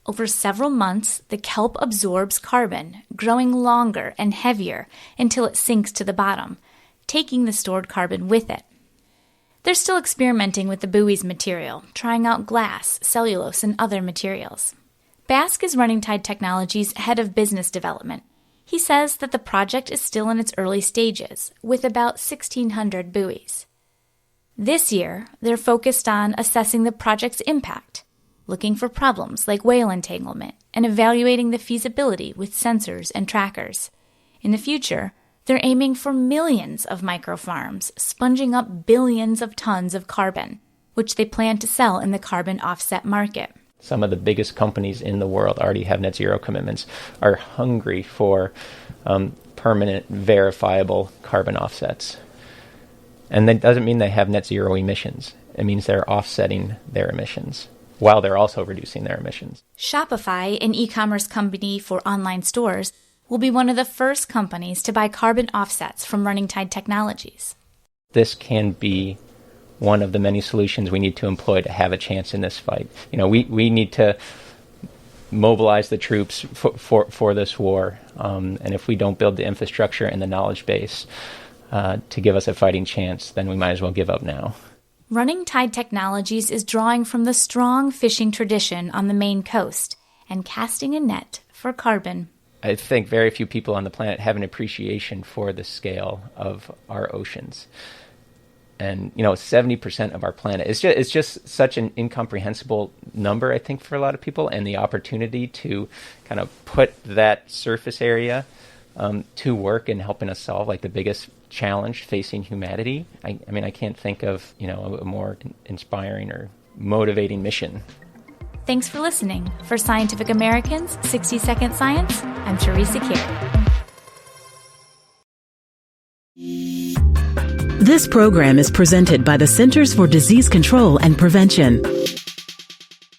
[SPEAKER 15] Over several months, the kelp absorbs carbon, growing longer and heavier until it sinks to the bottom, taking the stored carbon with it. They're still experimenting with the buoy's material, trying out glass, cellulose, and other materials. Bask is Running Tide Technologies' head of business development. He says that the project is still in its early stages, with about 1,600 buoys. This year, they're focused on assessing the project's impact, looking for problems like whale entanglement, and evaluating the feasibility with sensors and trackers. In the future, they're aiming for millions of microfarms, sponging up billions of tons of carbon, which they plan to sell in the carbon offset market.
[SPEAKER 16] Some of the biggest companies in the world already have net zero commitments, are hungry for permanent, verifiable carbon offsets. And that doesn't mean they have net zero emissions. It means they're offsetting their emissions while they're also reducing their emissions.
[SPEAKER 15] Shopify, an e-commerce company for online stores, will be one of the first companies to buy carbon offsets from Running Tide Technologies.
[SPEAKER 16] This can be one of the many solutions we need to employ to have a chance in this fight. We need to mobilize the troops for this war. And if we don't build the infrastructure and the knowledge base to give us a fighting chance, then we might as well give up now.
[SPEAKER 15] Running Tide Technologies is drawing from the strong fishing tradition on the Maine coast and casting a net for carbon.
[SPEAKER 16] I think very few people on the planet have an appreciation for the scale of our oceans. And 70% of our planet it's just such an incomprehensible number, I think, for a lot of people, and the opportunity to kind of put that surface area to work in helping us solve like the biggest challenge facing humanity. I mean, I can't think of a more inspiring or motivating mission.
[SPEAKER 15] Thanks for listening. For Scientific American's 60-Second Science, I'm Teresa Carey.
[SPEAKER 18] This program is presented by the Centers for Disease Control and Prevention.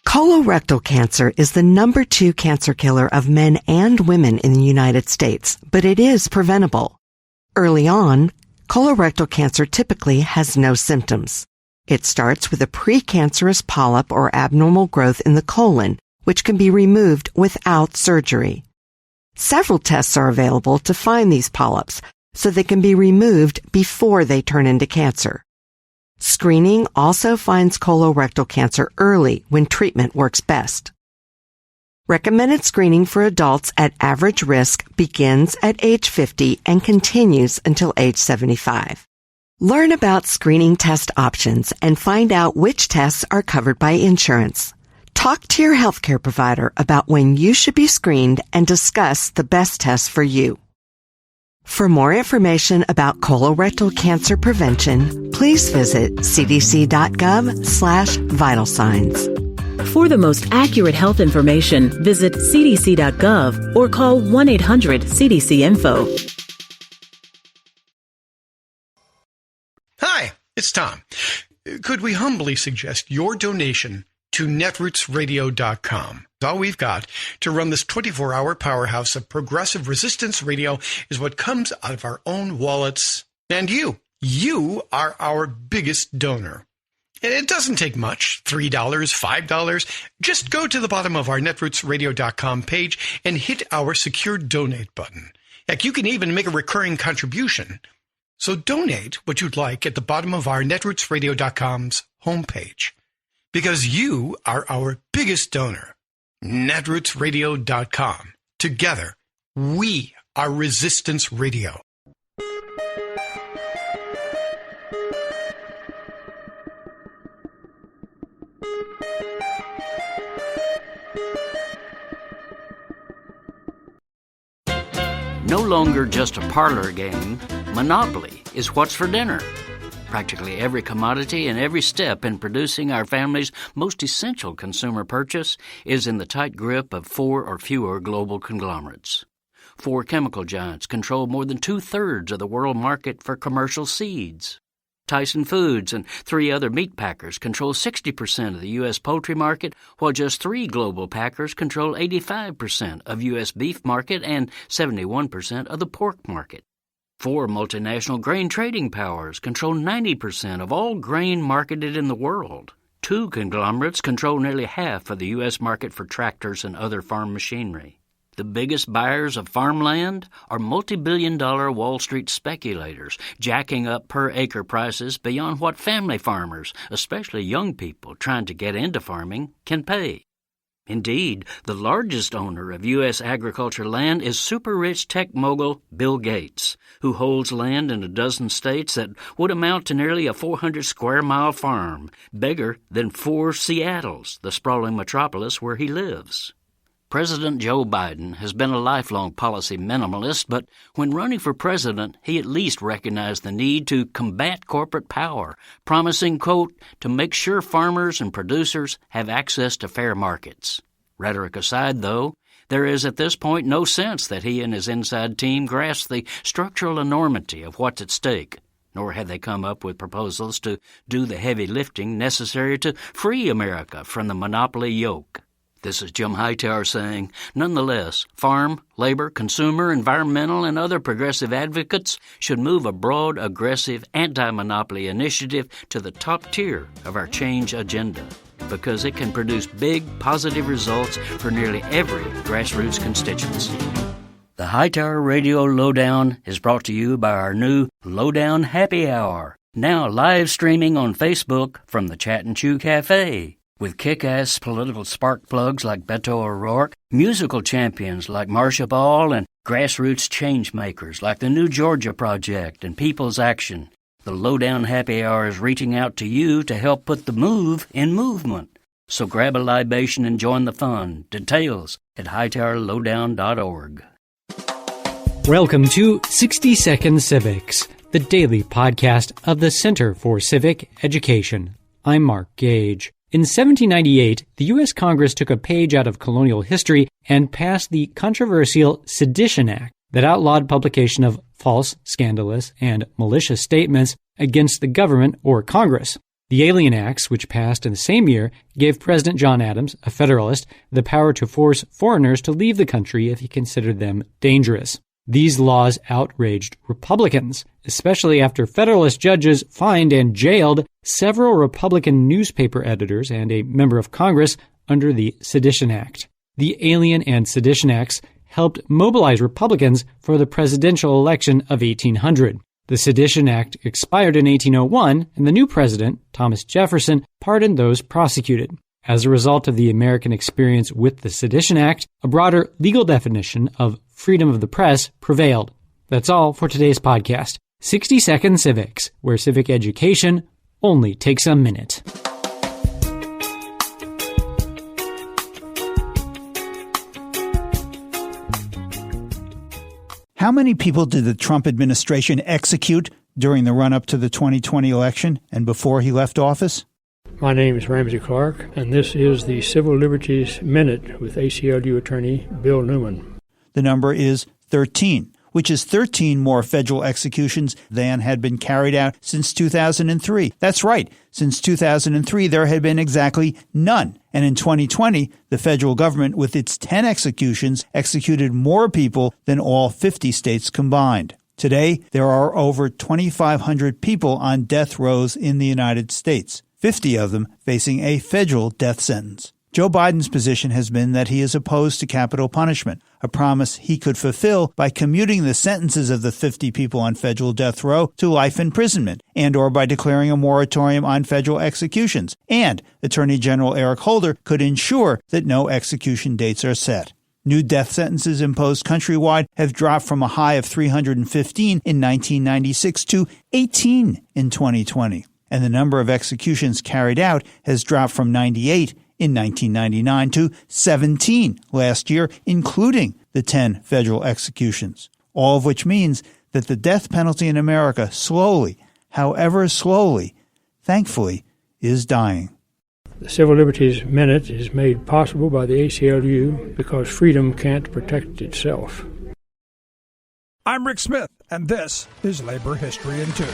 [SPEAKER 19] Colorectal cancer is the number 2 cancer killer of men and women in the United States, but it is preventable. Early on, colorectal cancer typically has no symptoms. It starts with a precancerous polyp or abnormal growth in the colon, which can be removed without surgery. Several tests are available to find these polyps, so they can be removed before they turn into cancer. Screening also finds colorectal cancer early when treatment works best. Recommended screening for adults at average risk begins at age 50 and continues until age 75. Learn about screening test options and find out which tests are covered by insurance. Talk to your healthcare provider about when you should be screened and discuss the best tests for you. For more information about colorectal cancer prevention, please visit cdc.gov/vital signs.
[SPEAKER 18] For the most accurate health information, visit cdc.gov or call 1-800-CDC-INFO.
[SPEAKER 1] Hi, it's Tom. Could we humbly suggest your donation to netrootsradio.com? All we've got to run this 24-hour powerhouse of progressive resistance radio is what comes out of our own wallets. And you are our biggest donor. And it doesn't take much, $3, $5. Just go to the bottom of our netrootsradio.com page and hit our secure donate button. Heck, you can even make a recurring contribution. So donate what you'd like at the bottom of our netrootsradio.com's homepage. Because you are our biggest donor. netrootsradio.com. Together, we are Resistance Radio.
[SPEAKER 20] No longer just a parlor game, Monopoly is what's for dinner. Practically every commodity and every step in producing our family's most essential consumer purchase is in the tight grip of 4 or fewer global conglomerates. 4 chemical giants control more than 2/3 of the world market for commercial seeds. Tyson Foods and 3 other meat packers control 60% of the U.S. poultry market, while just 3 global packers control 85% of U.S. beef market and 71% of the pork market. 4 multinational grain trading powers control 90% of all grain marketed in the world. 2 conglomerates control nearly half of the U.S. market for tractors and other farm machinery. The biggest buyers of farmland are multi-billion-dollar Wall Street speculators, jacking up per-acre prices beyond what family farmers, especially young people trying to get into farming, can pay. Indeed, the largest owner of U.S. agriculture land is super-rich tech mogul Bill Gates, who holds land in a dozen states that would amount to nearly a 400-square-mile farm, bigger than 4 Seattles, the sprawling metropolis where he lives. President Joe Biden has been a lifelong policy minimalist, but when running for president, he at least recognized the need to combat corporate power, promising, quote, to make sure farmers and producers have access to fair markets. Rhetoric aside, though, there is at this point no sense that he and his inside team grasp the structural enormity of what's at stake, nor have they come up with proposals to do the heavy lifting necessary to free America from the monopoly yoke. This is Jim Hightower saying, nonetheless, farm, labor, consumer, environmental, and other progressive advocates should move a broad, aggressive, anti-monopoly initiative to the top tier of our change agenda, because it can produce big, positive results for nearly every grassroots constituency. The Hightower Radio Lowdown is brought to you by our new Lowdown Happy Hour, now live streaming on Facebook from the Chat and Chew Cafe. With kick-ass political spark plugs like Beto O'Rourke, musical champions like Marcia Ball, and grassroots change makers like the New Georgia Project and People's Action, the Lowdown Happy Hour is reaching out to you to help put the move in movement. So grab a libation and join the fun. Details at hightowerlowdown.org.
[SPEAKER 21] Welcome to 60 Second Civics, the daily podcast of the Center for Civic Education. I'm Mark Gage. In 1798, the U.S. Congress took a page out of colonial history and passed the controversial Sedition Act that outlawed publication of false, scandalous, and malicious statements against the government or Congress. The Alien Acts, which passed in the same year, gave President John Adams, a Federalist, the power to force foreigners to leave the country if he considered them dangerous. These laws outraged Republicans, especially after Federalist judges fined and jailed several Republican newspaper editors and a member of Congress under the Sedition Act. The Alien and Sedition Acts helped mobilize Republicans for the presidential election of 1800. The Sedition Act expired in 1801, and the new president, Thomas Jefferson, pardoned those prosecuted. As a result of the American experience with the Sedition Act, a broader legal definition of freedom of the press prevailed. That's all for today's podcast. 60 Second Civics, where civic education only takes a minute.
[SPEAKER 22] How many people did the Trump administration execute during the run-up to the 2020 election and before he left office?
[SPEAKER 23] My name is Ramsey Clark, and this is the Civil Liberties Minute with ACLU attorney Bill Newman.
[SPEAKER 22] The number is 13, which is 13 more federal executions than had been carried out since 2003. That's right. Since 2003, there had been exactly none. And in 2020, the federal government, with its 10 executions, executed more people than all 50 states combined. Today, there are over 2,500 people on death rows in the United States, 50 of them facing a federal death sentence. Joe Biden's position has been that he is opposed to capital punishment, a promise he could fulfill by commuting the sentences of the 50 people on federal death row to life imprisonment, and or by declaring a moratorium on federal executions. And Attorney General Eric Holder could ensure that no execution dates are set. New death sentences imposed countrywide have dropped from a high of 315 in 1996 to 18 in 2020. And the number of executions carried out has dropped from 98 in 1999 to 17 last year, including the 10 federal executions. All of which means that the death penalty in America slowly, however slowly, thankfully, is dying.
[SPEAKER 23] The Civil Liberties Minute is made possible by the ACLU because freedom can't protect itself.
[SPEAKER 4] I'm Rick Smith, and this is Labor History in 2.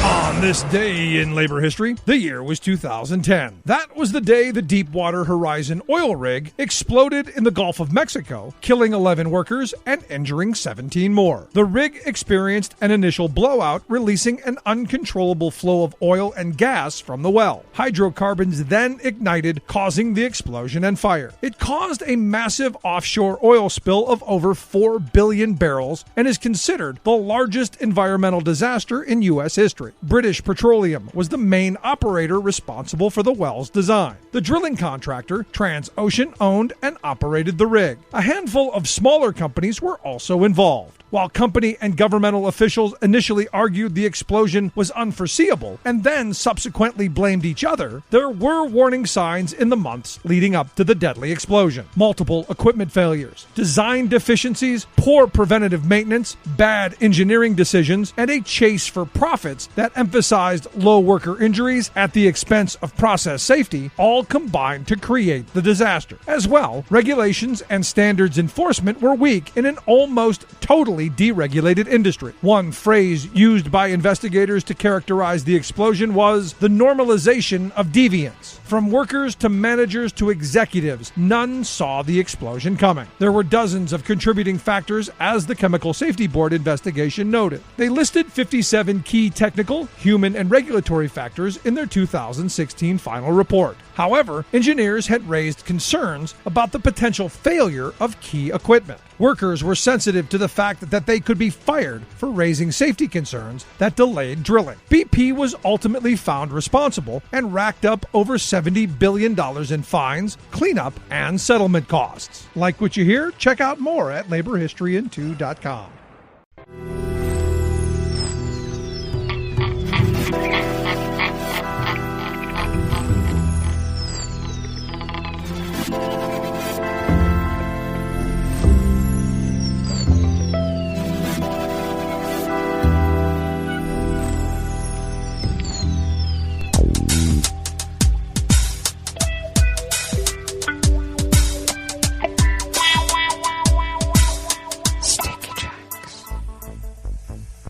[SPEAKER 4] On this day in labor history, the year was 2010. That was the day the Deepwater Horizon oil rig exploded in the Gulf of Mexico, killing 11 workers and injuring 17 more. The rig experienced an initial blowout, releasing an uncontrollable flow of oil and gas from the well. Hydrocarbons then ignited, causing the explosion and fire. It caused a massive offshore oil spill of over 4 billion barrels and is considered the largest environmental disaster in U.S. history. British Petroleum was the main operator responsible for the well's design. The drilling contractor, Transocean, owned and operated the rig. A handful of smaller companies were also involved. While company and governmental officials initially argued the explosion was unforeseeable and then subsequently blamed each other, there were warning signs in the months leading up to the deadly explosion. Multiple equipment failures, design deficiencies, poor preventative maintenance, bad engineering decisions, and a chase for profits that emphasized low worker injuries at the expense of process safety all combined to create the disaster. As well, regulations and standards enforcement were weak in an almost totally deregulated industry. One phrase used by investigators to characterize the explosion was the normalization of deviance. From workers to managers to executives, none saw the explosion coming. There were dozens of contributing factors, as the Chemical Safety Board investigation noted. They listed 57 key technical, human, and regulatory factors in their 2016 final report. However, engineers had raised concerns about the potential failure of key equipment. Workers were sensitive to the fact that they could be fired for raising safety concerns that delayed drilling. BP was ultimately found responsible and racked up over $70 billion in fines, cleanup, and settlement costs. Like what you hear? Check out more at laborhistoryin2.com.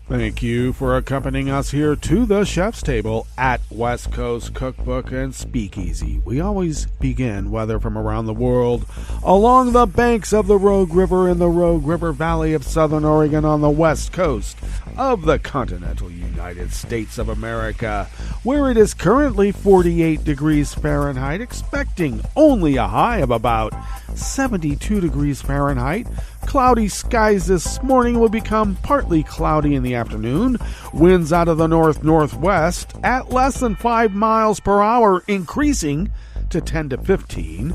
[SPEAKER 11] Thank you for accompanying us here to the chef's table at West Coast Cookbook and Speakeasy. We always begin, whether from around the world, along the banks of the Rogue River in the Rogue River Valley of Southern Oregon on the west coast of the continental United States of America, where it is currently 48 degrees Fahrenheit, expecting only a high of about 72 degrees Fahrenheit. Cloudy skies this morning will become partly cloudy in the afternoon. Winds out of the north-northwest at less than 5 miles per hour, increasing to 10 to 15.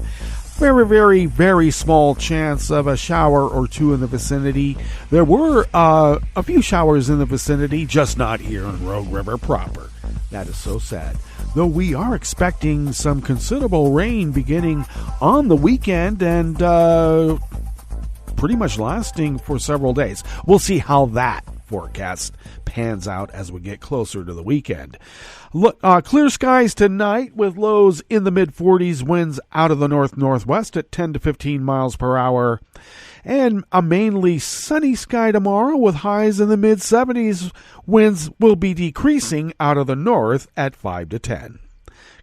[SPEAKER 11] Very, very, very small chance of a shower or two in the vicinity. There were a few showers in the vicinity, just not here in Rogue River proper. That is so sad. Though we are expecting some considerable rain beginning on the weekend and pretty much lasting for several days. We'll see how that forecast pans out as we get closer to the weekend. Look, clear skies tonight with lows in the mid-40s, winds out of the north-northwest at 10 to 15 miles per hour. And a mainly sunny sky tomorrow with highs in the mid-70s. Winds will be decreasing out of the north at 5 to 10.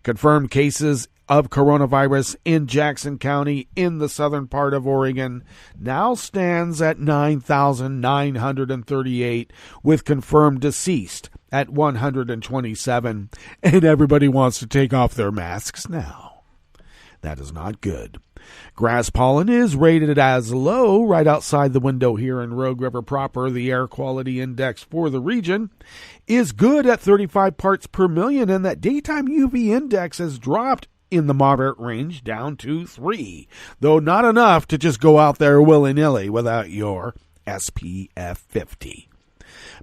[SPEAKER 11] Confirmed cases of coronavirus in Jackson County in the southern part of Oregon now stands at 9,938, with confirmed deceased at 127, and everybody wants to take off their masks now. That is not good. Grass pollen is rated as low right outside the window here in Rogue River proper. The air quality index for the region is good at 35 parts per million, and that daytime UV index has dropped in the moderate range down to 3, though not enough to just go out there willy-nilly without your SPF 50.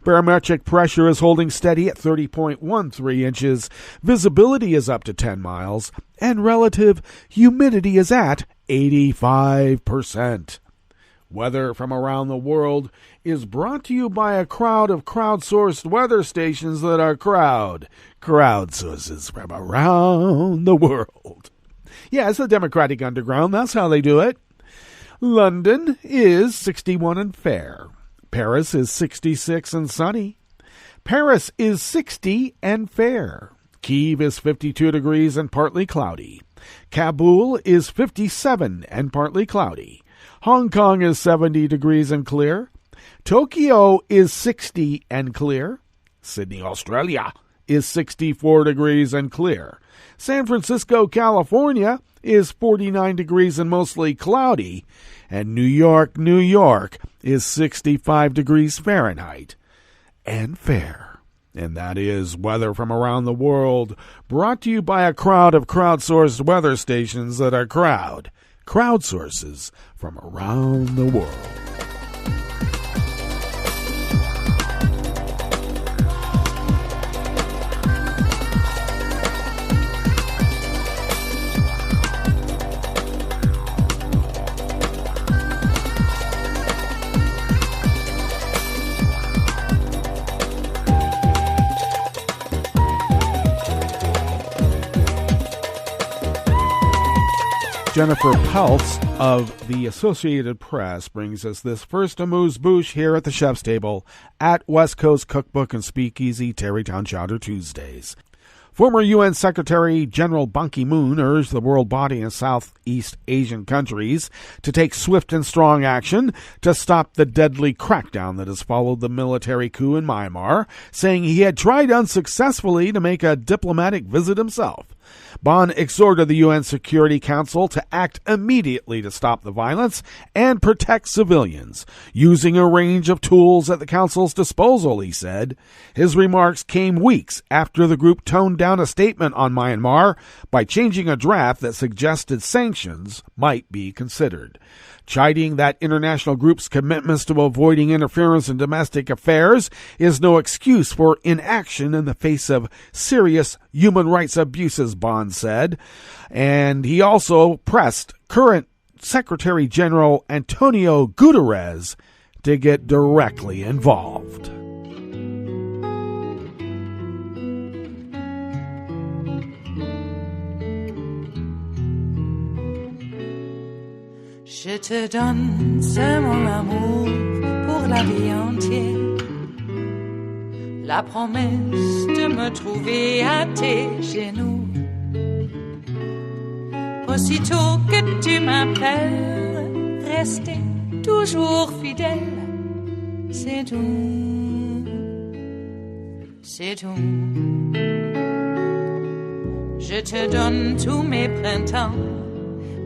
[SPEAKER 11] Barometric pressure is holding steady at 30.13 inches. Visibility is up to 10 miles, and relative humidity is at 85%. Weather from around the world is brought to you by a crowd of crowdsourced weather stations that are crowdsources from around the world. Yeah, it's the Democratic Underground. That's how they do it. London is 61 and fair. Paris is 66 and sunny. Paris is 60 and fair. Kyiv is 52 degrees and partly cloudy. Kabul is 57 and partly cloudy. Hong Kong is 70 degrees and clear. Tokyo is 60 and clear. Sydney, Australia is 64 degrees and clear. San Francisco, California is 49 degrees and mostly cloudy. And New York, New York is 65 degrees Fahrenheit and fair. And that is weather from around the world, brought to you by a crowd of crowdsourced weather stations that are crowdsources from around the world. Jennifer Peltz of the Associated Press brings us this first amuse-bouche here at the Chef's Table at West Coast Cookbook and Speakeasy Tarrytown Chowder Tuesdays. Former UN Secretary General Ban Ki-moon urged the world body in Southeast Asian countries to take swift and strong action to stop the deadly crackdown that has followed the military coup in Myanmar, saying he had tried unsuccessfully to make a diplomatic visit himself. Ban exhorted the UN Security Council to act immediately to stop the violence and protect civilians, using a range of tools at the Council's disposal, he said. His remarks came weeks after the group toned down a statement on Myanmar by changing a draft that suggested sanctions might be considered. Chiding that international group's commitments to avoiding interference in domestic affairs is no excuse for inaction in the face of serious human rights abuses, Bond said. And he also pressed current Secretary General Antonio Guterres to get directly involved.
[SPEAKER 2] Je te donne ce mon amour pour la vie entière, la promesse de me trouver à tes genoux. Aussitôt que tu m'appelles, rester toujours fidèle, c'est tout, c'est tout. Je te donne tous mes printemps,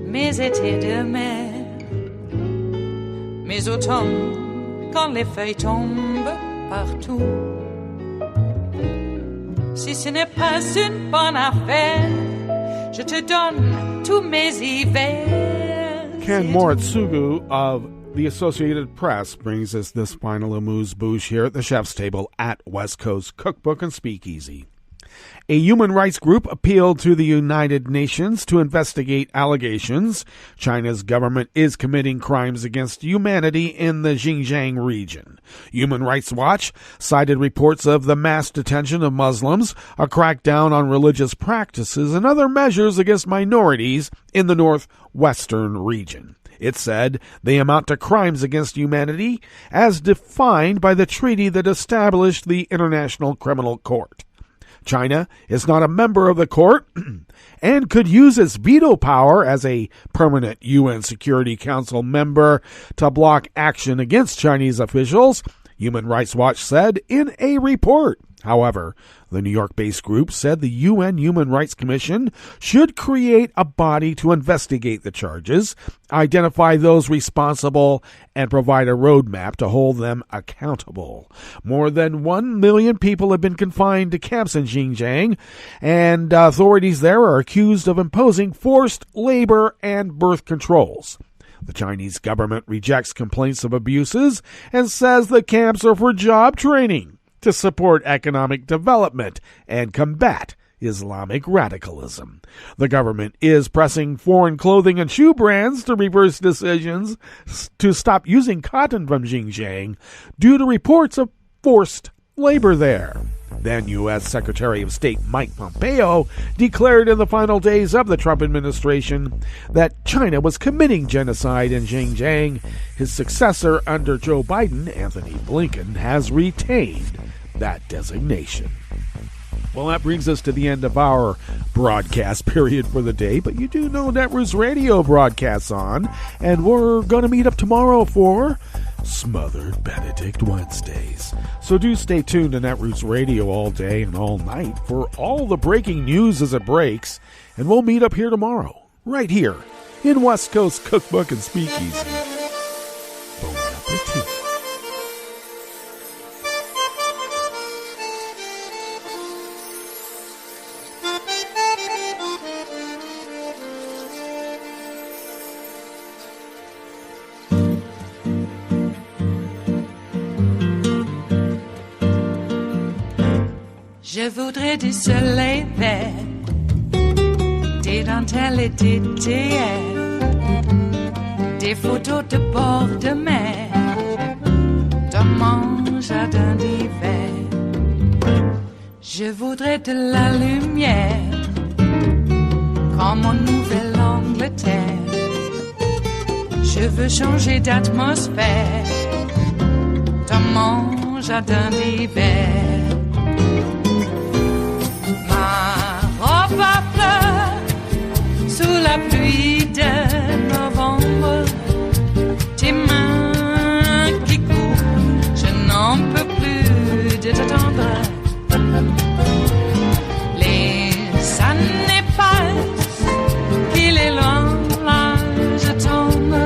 [SPEAKER 2] mes étés de mer, mes automnes, quand les feuilles tombent partout. Si ce n'est pas une bonne affaire, je te donne tous mes hivers.
[SPEAKER 11] Ken Moritsugu of the Associated Press brings us this final amuse-bouche here at the Chef's Table at West Coast Cookbook and Speakeasy. A human rights group appealed to the United Nations to investigate allegations China's government is committing crimes against humanity in the Xinjiang region. Human Rights Watch cited reports of the mass detention of Muslims, a crackdown on religious practices, and other measures against minorities in the northwestern region. It said they amount to crimes against humanity as defined by the treaty that established the International Criminal Court. China is not a member of the court and could use its veto power as a permanent UN Security Council member to block action against Chinese officials, Human Rights Watch said in a report. However, the New York-based group said the UN Human Rights Commission should create a body to investigate the charges, identify those responsible, and provide a roadmap to hold them accountable. More than 1 million people have been confined to camps in Xinjiang, and authorities there are accused of imposing forced labor and birth controls. The Chinese government rejects complaints of abuses and says the camps are for job training to support economic development and combat Islamic radicalism. The government is pressing foreign clothing and shoe brands to reverse decisions to stop using cotton from Xinjiang due to reports of forced labor there. Then U.S. Secretary of State Mike Pompeo declared in the final days of the Trump administration that China was committing genocide in Xinjiang. His successor under Joe Biden, Anthony Blinken, has retained that designation. Well, that brings us to the end of our broadcast period for the day, but you do know Netroots Radio broadcasts on, and we're going to meet up tomorrow for Smothered Benedict Wednesdays. So do stay tuned to Netroots Radio all day and all night for all the breaking news as it breaks, and we'll meet up here tomorrow, right here in West Coast Cookbook and Speakeasy. Bon appetit.
[SPEAKER 2] Je voudrais du soleil vert, des dentelles et des théâtres, des photos de bord de mer, dans mon jardin d'hiver. Je voudrais de la lumière, comme en Nouvelle-Angleterre. Je veux changer d'atmosphère, dans mon jardin d'hiver. Robe à fleurs, sous la pluie de novembre, tes mains qui courent, je n'en peux plus de t'attendre. Les années passent, qu'il est loin, là je tombe.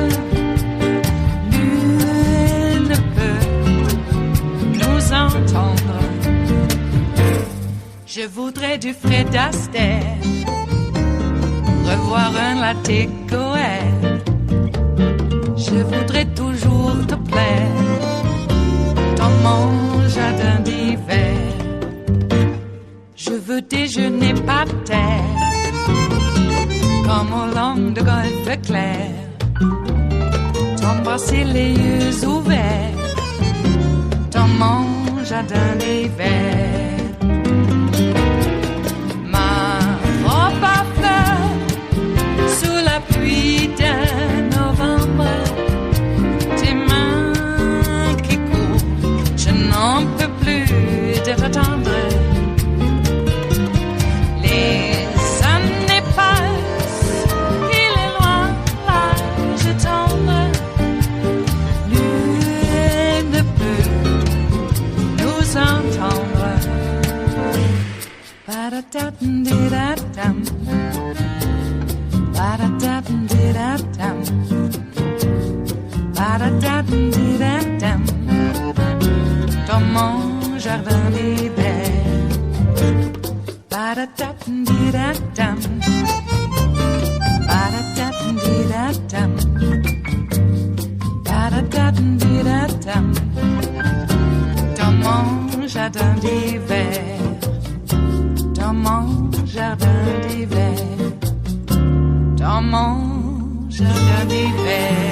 [SPEAKER 2] Nul ne peut nous entendre. Je voudrais du Fred Astaire, revoir un latte Goël. Je voudrais toujours te plaire dans mon jardin d'hiver. Je veux déjeuner par terre, comme au long de golfe clair, t'embrasser les yeux ouverts dans mon jardin d'hiver. Pluie de novembre, tes mains qui courent, je n'en peux plus de t'attendre. Les années passent, il est loin, là je tombe. Nul ne peut nous entendre. Ba-da-da-dum-di-da-dum. Ba-da-da-dum-di-da-dum. Ba-da-da-dum-di-da-dum. Dans mon jardin d'hiver. Ba-da-da-dum-di-da-dum. Ba-da-da-dum-di-da-dum. Ba-da-da-dum-di-da-dum. Dans mon jardin d'hiver. Dans mon jardin d'hiver. Dans mon jardin d'hiver.